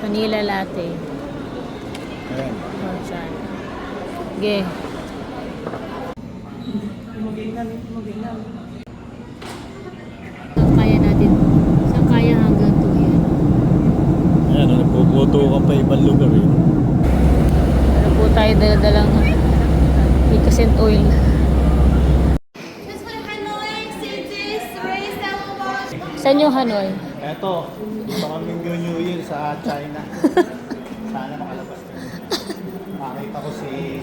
Vanilla latte. Ayan. Sige. Saan kaya natin? Saan kaya hanggang 2 yan? Ayan, nagpuputo ka pa ibang lugar eh. Ano po tayo daladalang picosan oil. Saan yung Hanoi? Eto, baka New Year sa China. Sana makalabas ka. Makita ko si...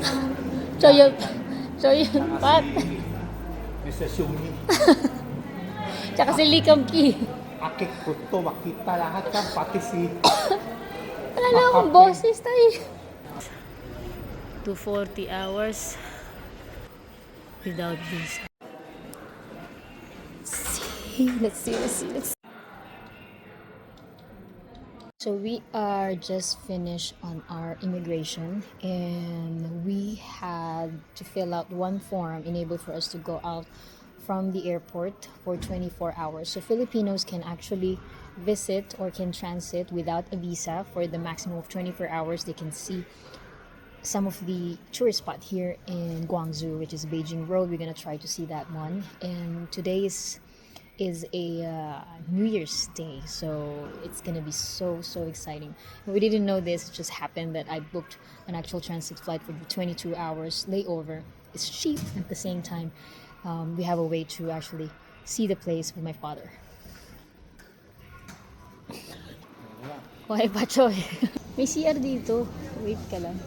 Choyong Pat. Mr. Shumi. Tsaka si Lee Kum-ki. Akik ko to, makita lahat yan, pati si... Wala na akong boses tayo. 240 hours without visa. Let's see. So we are just finished on our immigration and we had to fill out one form enabled for us to go out from the airport for 24 hours. So Filipinos can actually visit or can transit without a visa for the maximum of 24 hours. They can see some of the tourist spot here in Guangzhou, which is Beijing Road. We're gonna try to see that one. And today is a New Year's Day, so it's gonna be so exciting. We didn't know this; it just happened that I booked an actual transit flight for the 22 hours layover. It's cheap at the same time. We have a way to actually see the place with my father. Why ba, Choy? May CR dito. Wait ka lang.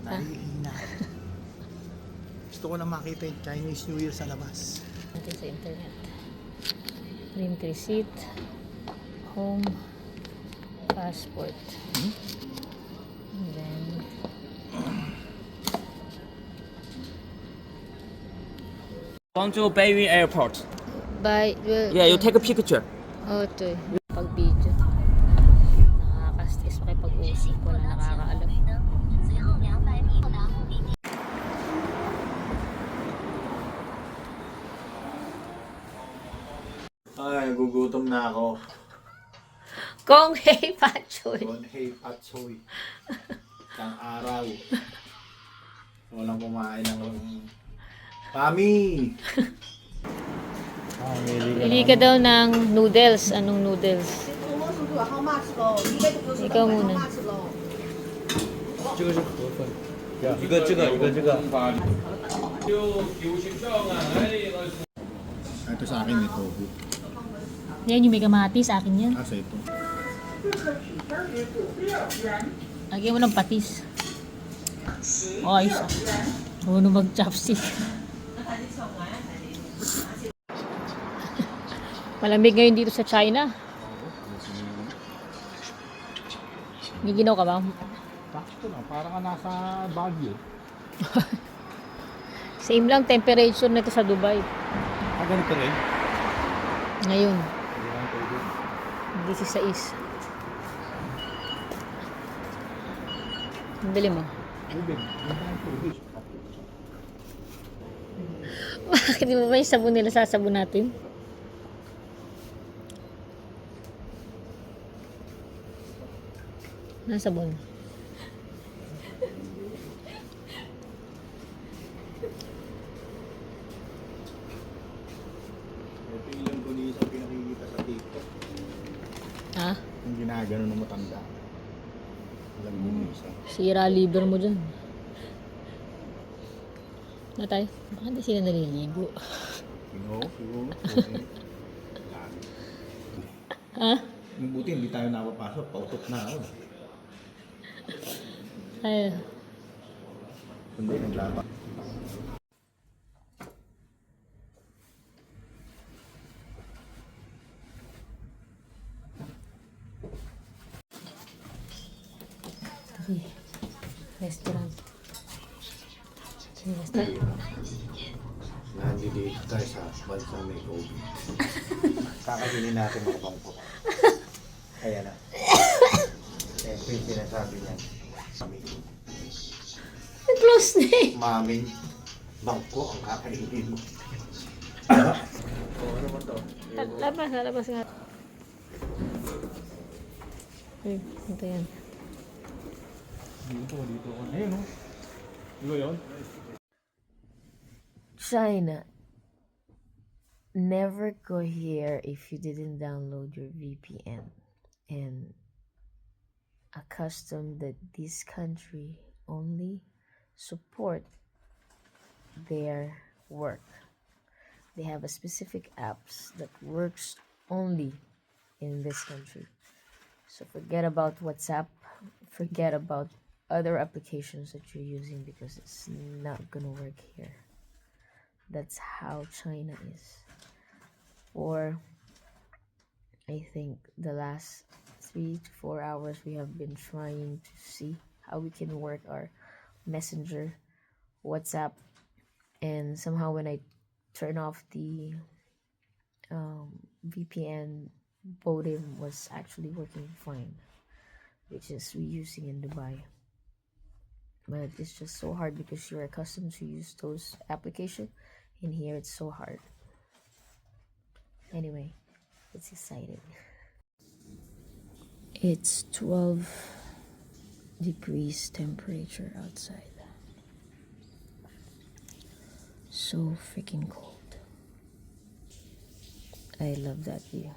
Nahihina. Gusto ko na makita yung Chinese New Year sa labas. Natin sa internet. Print receipt. Home. Passport. And then Guangzhou Baiyun Airport. yeah, you take a picture. Oh, ito eh. Pag-video. Nakaka-stress makipag-usap. Wala nakakaalam. Ay, nagugutom na ako. Kong Hei Pachoy. Hey, Patsoy. Isang araw. Walang kumain ng... Mami! Pili ka daw ng noodles. Anong noodles? Ikaw muna. Ito sa akin, may tofu. Yan yung may kamatis. Sa akin yan. Asa ito? Lagyan mo ng patis. Oh, ayos ah. Huwag mag-chopstick. Malamig ngayon dito sa China. Giginaw ka ba? Sakto lang, parang ka nasa Baguio. Same lang temperature nito sa Dubai. Ganito rin? Ngayon, Hindi lang pwede. 16. Ang dali mo. Tubig. Hindi lang tubig. Bakit di mo ba yung sabon nila sasabon natin? Nasabon. Ito yung kunis ang pinakikita sa TikTok. Ha? Yung ginagano ng matanda. Alam mo yung isa. Sira liver mo dyan. Na tayo? Baka hindi sila naliligo. Siguro. Ha? Mabuti hindi tayo napapasok. Pautok na ako. Ay, Hindi, naglaban. restaurant. Sige, restaurant. Nandito tayo sa bansa may COVID. Kakasinin natin mga bangko. Ayan na. Ito yung sinasabi niya. Close na eh. Maming. Bangko ang kakainin mo. Labas nga. Ay, ito yan. Dito. Ayun, no? Di ba yun? China. Never go here if you didn't download your VPN and accustom that this country only support their work. They have a specific apps that works only in this country. So forget about WhatsApp, forget about other applications that you're using because it's not gonna work here. That's how China is. For I think the last 3 to 4 hours we have been trying to see how we can work our Messenger, WhatsApp, and somehow when I turn off the VPN, modem was actually working fine, which is we using in Dubai. But it's just so hard because you're accustomed to use those applications. In here it's so hard. Anyway, it's exciting. It's 12 degrees temperature outside. So freaking cold. I love that view.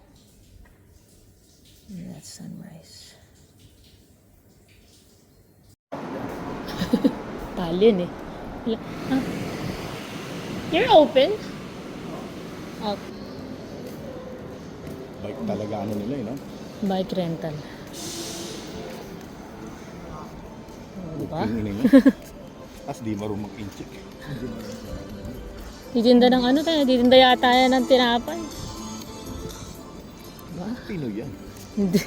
That sunrise. Talin eh. Huh? You're open? Oh, Bike talaga ano nila, no? bike rental. Diba? Tapos di marunong mag-inchik. Titinda ng ano tayo? Titinda yata yan ng tinapay. Diba? Pinoy yan. Hindi.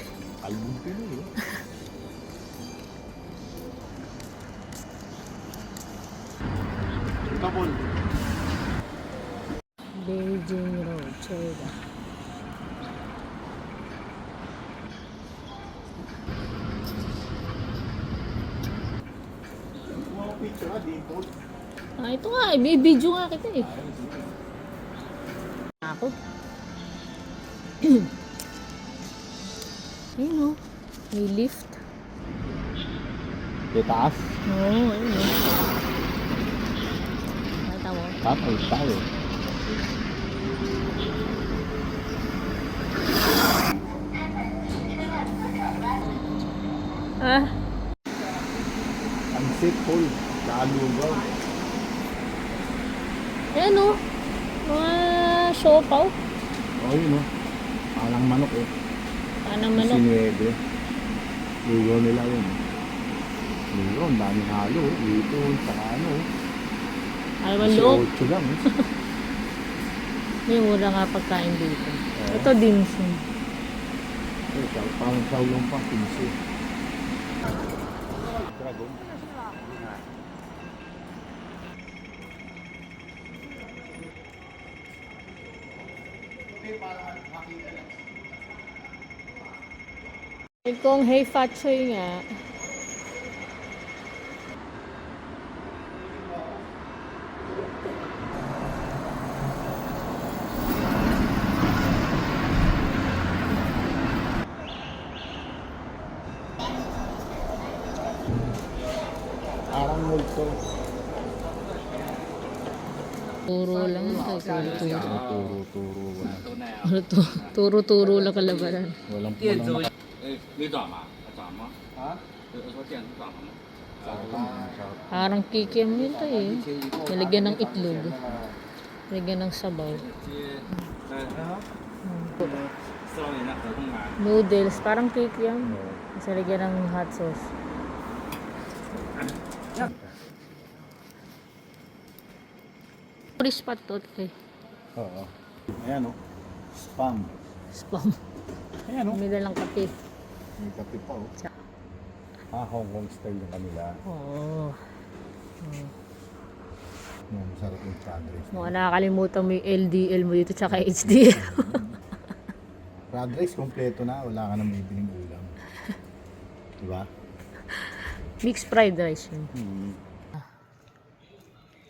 Album Pinoy, eh. Tapon. Beijing Road, China. Mga picture dito. Ah, ito nga, i-video nga kita eh. Ako. Ayun o. May lift. Di taas. Oo, ayun o. Nakita mo? Tapos tayo. Ah, Ang sitful. Kalugaw. ayan o. Mga siopaw. Oh, yun, no? Parang manok, eh. Panang manok. Sinuebe. Lugaw nila yun. Lugaw, ang daming halo. Dito, saka ano. Alwan loob. 18 lang, eh. May mura nga pagkain dito. Oo. Ito dim sum. Parang sawlang pa, 15. Dragon. Kung hey fat choy nga. Parang multo. Turo lang yun. Turo. Turo lang kalabaran. Walang 电子 pulang 你转吗？转吗？ Ha? 说电子转了吗？ Parang kikiam yun tayo eh. Nilagyan ng itlog. Nilagyan ng sabaw. 4年的合同买。 Noodles. Parang kikiam. Tapos nilagyan ng hot sauce. Free spot to. Okay. Oo. Ayan, o. Spam. Spam. Ayan, o. May dalang kape. May kape pa, o. Hong Kong style yung kanila. Oo. Masarap yung fried rice. Mga nakakalimutan mo yung LDL mo dito tsaka HDL. Fried rice, kompleto na. Wala ka na may biling ulam. Diba? Mixed fried rice yun.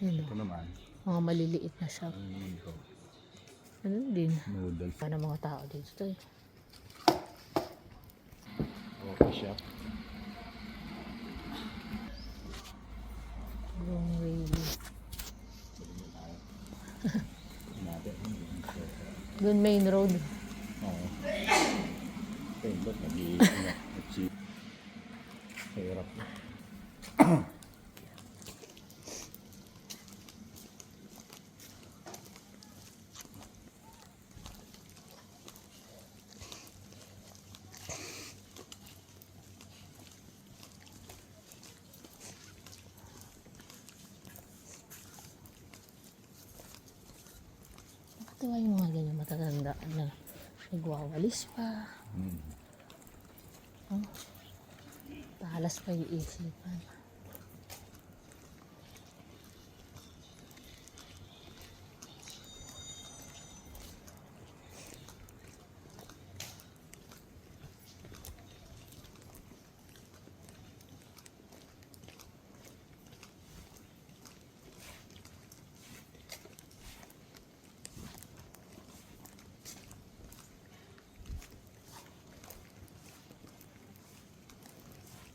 Yun Ito naman, mga maliliit na shop. Ano din. noodles. Para mga tao dito to eh. Coffee shop. Long Rayleigh. Natin. Doon main road. Oo. Pindot, nag-cheap. Hirap. Nakatawa yung mga ganyan matatanda na nagwawalis pa. Oh, talas pa yung isipan.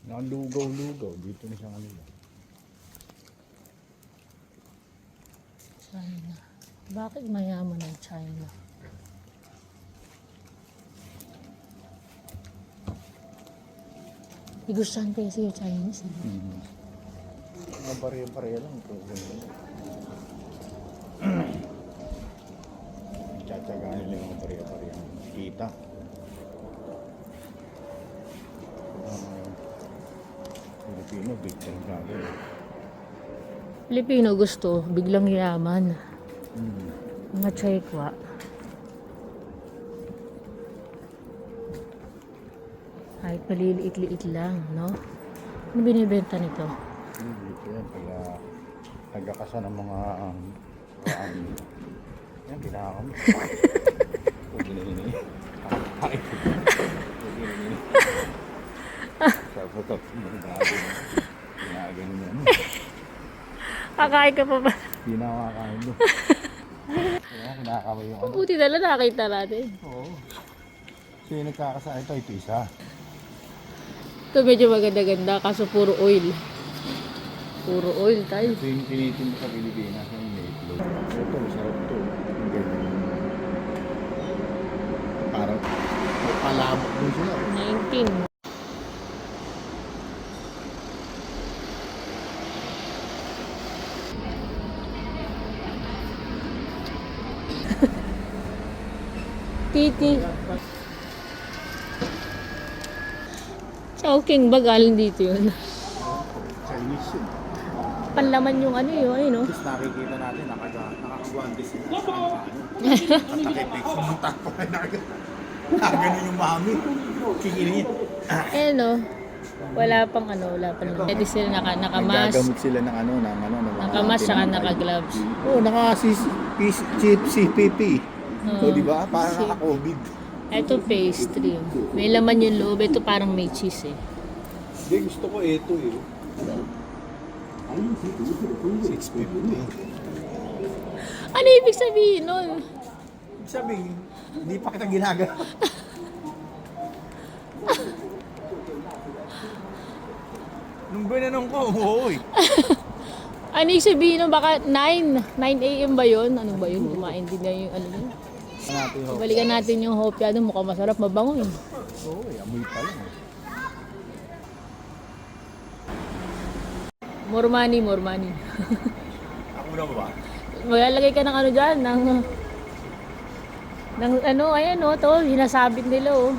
Nakalugaw-lugaw. Dito na siya kanila. China. Bakit mayaman ang China? Igustuhan kasi yung Chinese. Eh. Mga pareho-pareho lang ito. Tsatsagaan nila yung pareho-pareho. Kita. Filipino, big time gagawin. Pilipino gusto, biglang yaman. Mga Chayekwa. Kahit maliliit-liit lang, no? Ano binibenta nito? Dito yan, tagakasa ng mga yan, kinakam. Huwag ginini. Ay, huwag ginini. Sabi ko, ginaganin yan. Kakain ka pa ba? Hindi na makakain doon. Kaya kinakamay yung ano. Buti na lang nakita natin. Oo. So yung nagkakasakit ito, ito isa. Ito medyo maganda-ganda, kaso puro oil. Puro oil tayo. Ito yung tinitinda sa Pilipinas, yung may itlog. Ito, masarap ito. Ang ganyan. Parang palabok din sila. 19. Titi. Chowking ba galing dito yun? Chinese yun. Panlaman yung ano yun, ayun no? Tapos nakikita natin, nakakaguante sila sa ano. Patakipik, sumunta pa rin. Nakaganon yung mami. Kikili niya. Eh no, wala pang Pwede sila nakamas. Nagagamot sila ng ano. Nakamas saka naka-gloves. Oo, CPP. O diba? Parang Si- naka-COVID. Ito pastry. May laman yung loob. Ito parang may cheese eh. Hindi, gusto ko ito eh. 650. Ano ibig sabihin nun? Sabi, hindi pa kita ginagawa. Nung binanong ko, oo eh. Ano ibig sabihin nun? Baka 9 a.m. ba yun? Ano ba yun? Kumain din na yung ano yun. Balikan natin yung hopya doon. Mukhang masarap, mabango yun. Oo eh, amoy pa lang eh. More money, more money. Ako na ba? Maglalagay ka ng ano dyan, ng ano, ayan o, to, hinasabit nila o.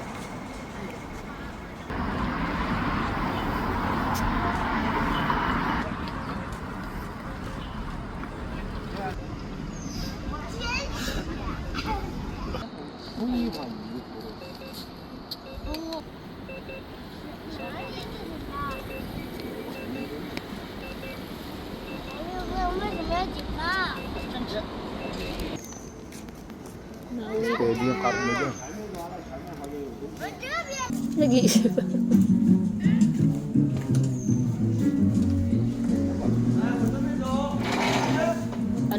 Pwede yung karne dyan. Nag-iisip.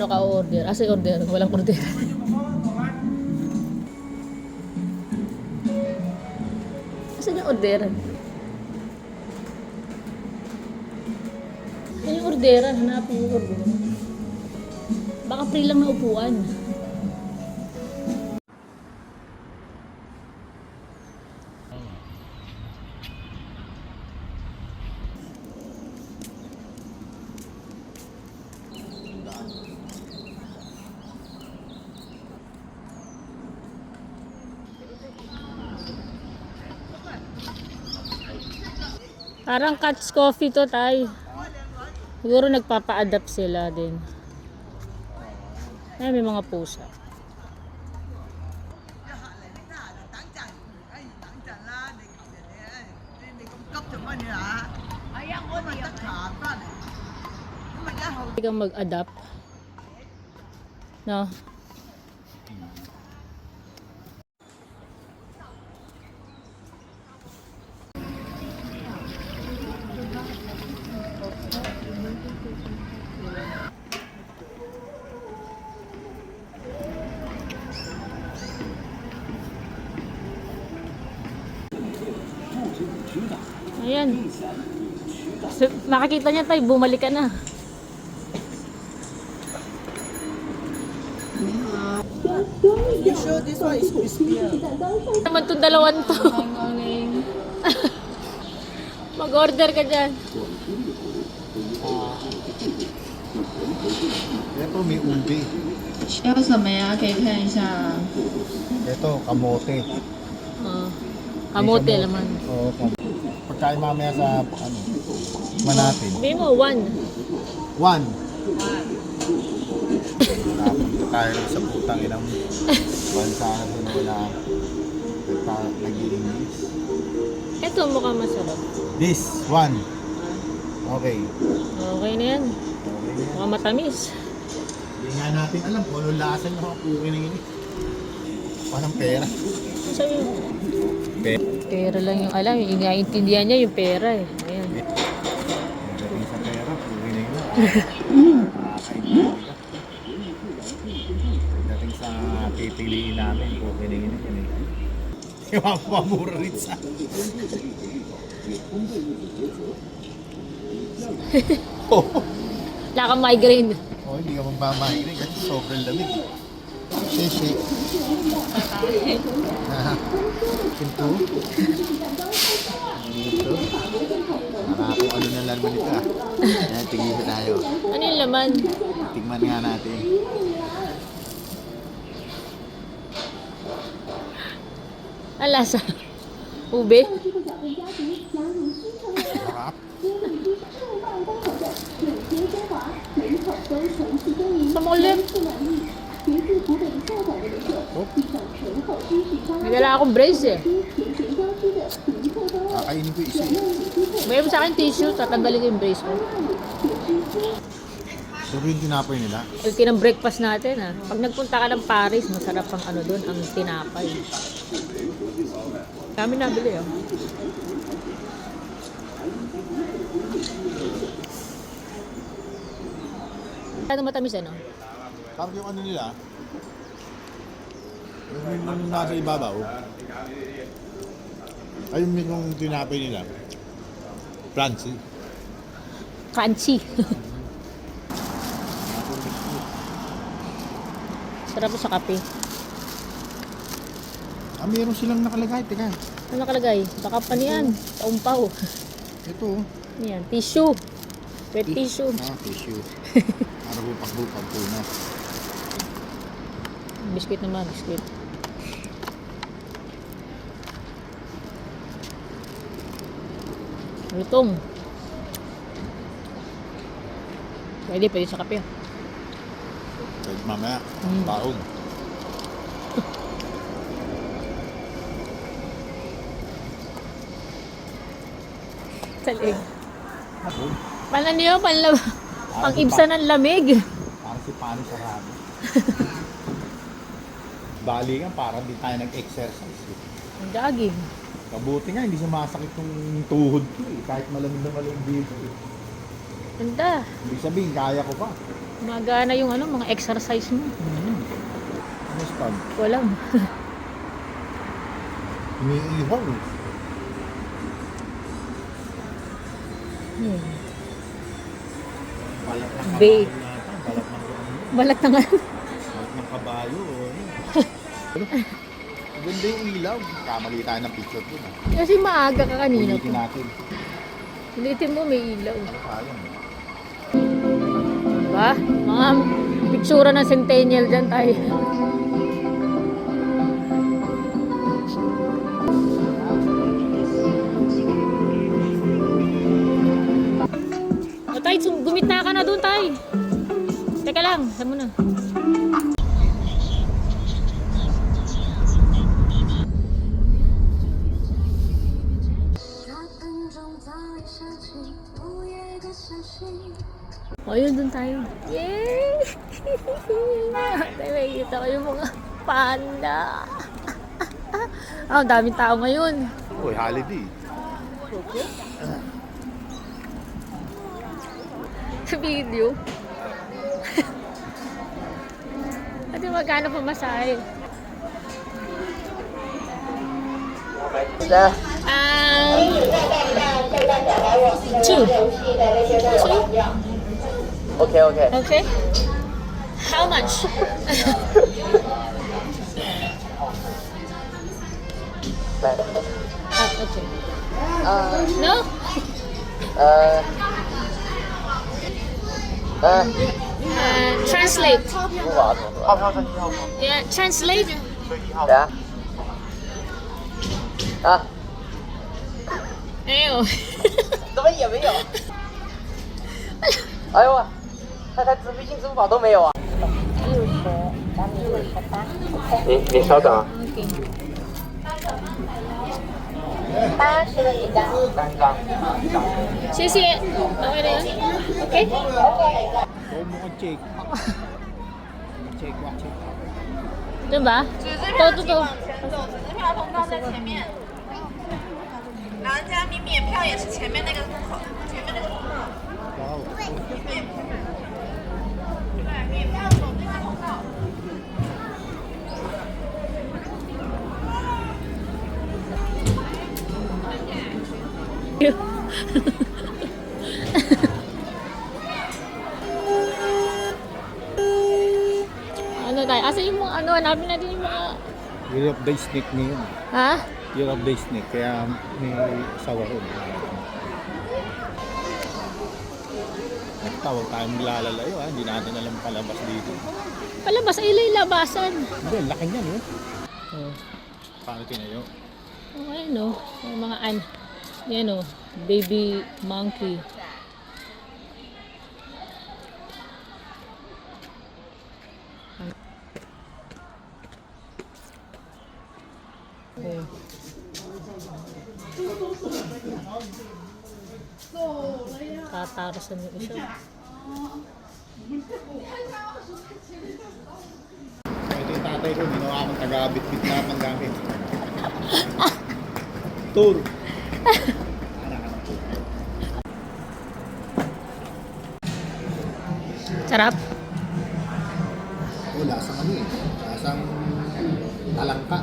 naka-order. Asa yung order? Walang order. Asa yung order? Yan yung orderan. Hanapin yung order. Baka free lang na upuan. Parang Catch Coffee to, tay. Siguro nagpapa-adapt sila din. Ay, may mga pusa. Hindi kang mag-adapt. No? Ayan. So, makikita niya tayo, bumalik ka na. You sure this one is crispy? Naman itong dalawan to. Mag-order ka dyan. Ito may umbi. 需要什么呀？可以看一下。 Ito, kamote. Kamote naman. Oo, pagkain mamaya sa ano, manapin. Sabi mo, 1. 1. Napunta tayo sa putang inang bansa na doon wala nag-i-English. Ito mukhang masarap. This, 1. Okay. Okay na yan. Okay na. Mukhang matamis. Hindi nga natin alam kung anong lasa ng mga pukin na yun. Parang pera. Sabi mo, pera lang yung alam. Yung naiintindihan niya yung pera eh. Ayan. Pagdating sa pera, pukin na yun. Pagdating sa pipiliin namin, pukin na yun. Yung mga pamura rin sa Wala kang migraine. oh, hindi ka magmamahirin kasi sobrang lamig. Shishi. Pinto. Pinto. Nakako ano na laman nito ah. Ayan, tigisa tayo. Ano yung laman? Tigman nga natin. Ang lasa. Ube? Sarap. Pamulit. Nagala akong brace eh. Kakainin ko isa eh. Mayroon sa akin tissue, tatanggalin ko yung brace ko. Pero yung tinapay nila. Healthy ng breakfast natin ah. Pag nagpunta ka ng Paris, masarap ang ano doon, ang tinapay. Kami nabili oh. Ano matamis ano? Parang yung ano nila. Yung nasa ibabaw. Ay yung mismong tinapay nila. Crunchy. Crunchy. Sarap sa kape. Ah, meron silang nakalagay. Teka. Ano nakalagay? Baka pa niyan. Paumpaw. Ito. Yan, tissue. Wet tissue. Ah, tissue. Para bupak-bupak po na. Biscuit naman, biscuit. Lutong. Pwede sa kape. Pwede mamaya. Mm. Baon. Salig. Paano niyo? Pang-ibsa ng lamig. Parang si Pani Sarado. Bali nga, parang di tayo nag-exercise. Ang gaging. Kabuti nga, hindi sumasakit yung tuhod ko eh. Kahit malamig na malamig dito eh. Ganda. Ibig sabihin, kaya ko pa. Gumagana yung ano, mga exercise mo. Ano spam? Walang. Iniihaw eh. Balat ng Bake. kabayo yata. Balat ng Balat na nga. balat ng kabayo. Ano? Ganda yung ilaw. Kamali tayo ng picture dun. Kasi maaga ka kanina Ulitin po. natin. Ulitin mo, may ilaw. Sayang. Diba? Mga pictura ng centennial dyan tayo. O tay, gumit na ka na doon tay. Teka lang, saan mo na? O yun, doon tayo. Yay! Tay, makikita ko yung mga panda. Ang daming tao ngayon. Uy, holiday. Sa video. Ate, magkano pa masahe? Two. Okay, okay. Okay. How much? Okay. No? Translate. 号票是1号吗？ Yeah, translate. 是1号。对啊。啊， Ew. 怎么也没有？哎呦我，他微信、支付宝都没有啊！你稍等啊。单张。谢谢。Okay na yun? Okay? Huwag mo kong check. Check, what check. Diba? 纸支 To, 票 to, 请 to. 往前走，纸支票通道在前面。然后家你免票也是前面那个口，前面那个通道。 Wow. 对，免票走这个通道。 Ano tayo? Asa yung mga ano? Hanapin natin yung mga... Year of the Snake ngayon. Ha? Year of the Snake. Kaya may sawa ron. Tawag tayong maglalalayo ha. Hindi natin alam palabas dito. Palabas ay labasan. Hindi, laki niyan eh. Oh. Paano tinayo? Oh, ayan o. Yung mga yan o. Baby monkey. Okay. Tatarasan yung isa. Ito yung tatay ko. Ginawa akong taga-bit-bit na ng gamit. Tour. Sarap. Oh, lasang ano eh. Lasang talangka.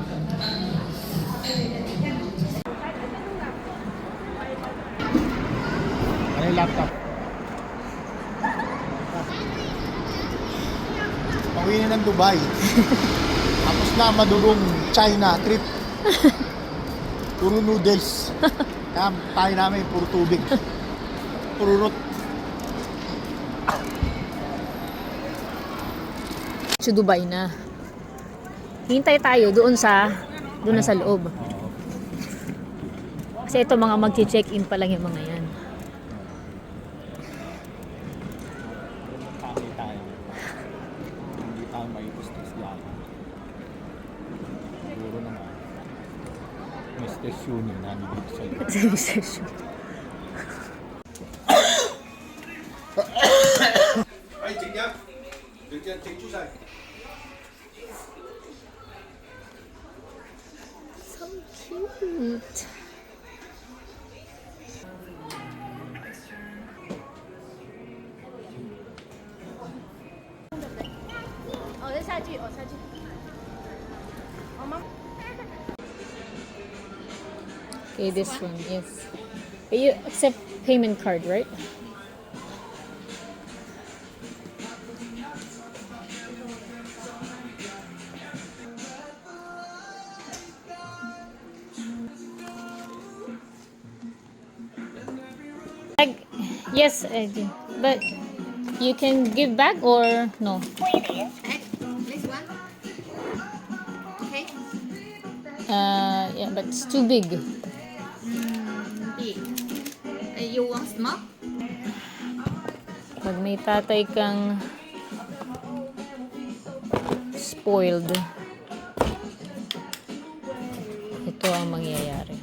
Ano yung laptop? Pauwi na ng Dubai. Tapos na madugong China trip. Puro noodles. Kaya tayo namin puro tubig. Puro rot. Sa Dubai na. Hintay tayo doon na sa loob. Kasi ito mga magche-check-in pa lang yung mga yan. Kami tayo. Hindi tayo may stress lang. Siguro naman. May stress yun yun. Nandito sa iyo. Session. 哎，景阳，景出晒。 So cute. Okay, this one, yes. You accept payment card, right? Yes, I do. But you can give back or no? This one. Okay. Yeah, but it's too big. Big. You want small? Pag may tatay kang spoiled, ito ang mangyayari.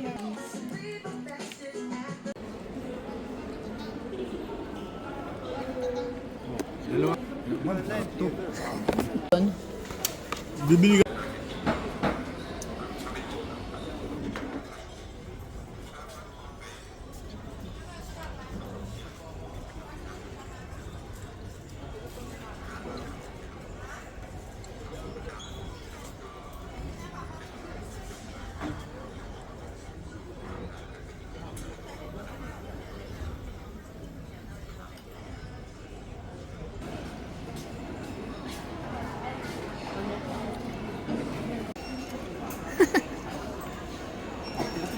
Yun. Bibili ka.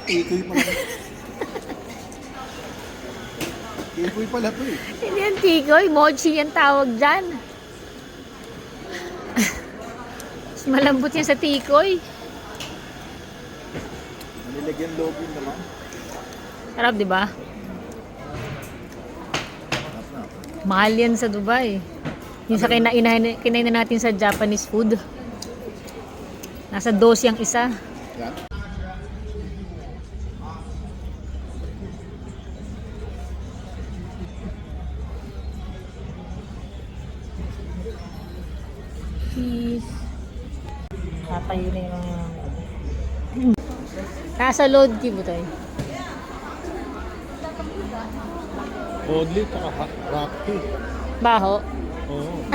Tikoy pala. Tikoy pala to eh. Hindi yan tikoy, mochi yan tawag dyan. Mas malambot yan sa tikoy. Nilagyan loob yun naman. Sarap, di ba? Mahal yan sa Dubai. Yung sa kinain na natin sa Japanese food. Nasa 12 ang isa. Yan. Cheese. Tatayo na yung mga... Nasa load kibo tayo. Oddly, tsaka rocky. Baho. Oo.